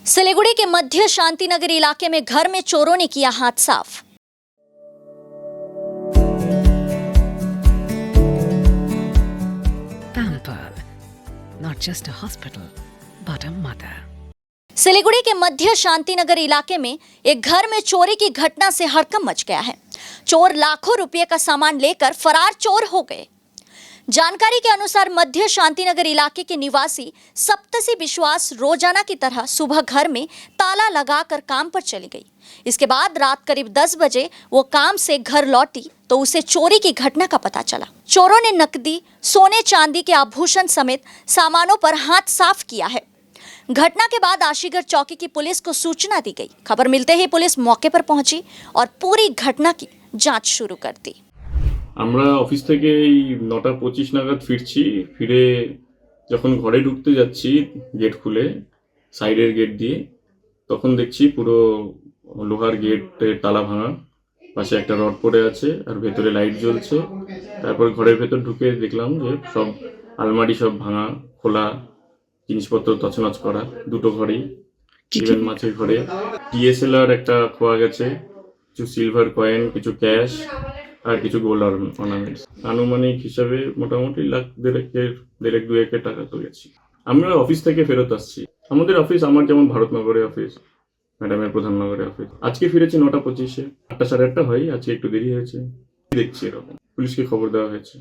सिलीगुड़ी के मध्य शांतिनगर इलाके में घर में चोरों ने किया हाथ साफ। Pampered, not just a hospital, but a mother. Siliguri के मध्य शांतिनगर इलाके में एक घर में चोरी की घटना से हड़कंप मच गया है। चोर लाखों रुपए का सामान लेकर फरार चोर हो गए। जानकारी के अनुसार मध्य शांतिनगर इलाके के निवासी सप्तसी विश्वास रोजाना की तरह सुबह घर में ताला लगाकर काम पर चली गई। इसके बाद रात करीब 10 बजे वो काम से घर लौटी तो उसे चोरी की घटना का पता चला। चोरों ने नकदी, सोने चांदी के आभूषण समेत सामानों पर हाथ साफ किया है। घटना के बाद आशीगढ़ चौकी की पुलिस को सूचना दी गई। खबर मिलते ही पुलिस मौके पर पहुंची और पूरी घटना की जांच शुरू कर दी। আমরা অফিস থেকে এই 9:25 নাগাদ ফিরছি। ফিরে যখন ঘরে ঢুকতে যাচ্ছি গেট খুলে সাইডের গেট দিয়ে, তখন দেখছি পুরো লোহার গেটের তালা ভাঙা, পাশে একটা রড পড়ে আছে আর ভেতরে লাইট জ্বলছে। তারপর ঘরের ভেতর ঢুকে দেখলাম যে সব আলমারি সব ভাঙা, খোলা, জিনিসপত্র তছনছ করা। দুটো ঘরেই, ইভেন মাছের ঘরে ডিএসএলআর একটা খোয়া গেছে, কিছু সিলভার কয়েন, কিছু ক্যাশ আর কিছু গোল্ড অর্নামেন্টস। আনুমানিক হিসাবে মোটামুটি লাখ দেড়েক দুয়েকের টাকা তো গেছি। আমরা অফিস থেকে ফেরত আসছি। আমাদের অফিস আমার যেমন ভারতনগরে অফিস, ম্যাডামের প্রধাননগরে অফিস। আজকে ফিরেছি 9:25-এ, 8টা সাড়ে 8টা হয়, আজকে একটু দেরি হয়েছে। দেখছি এরকম পুলিশকে খবর দেওয়া হয়েছে।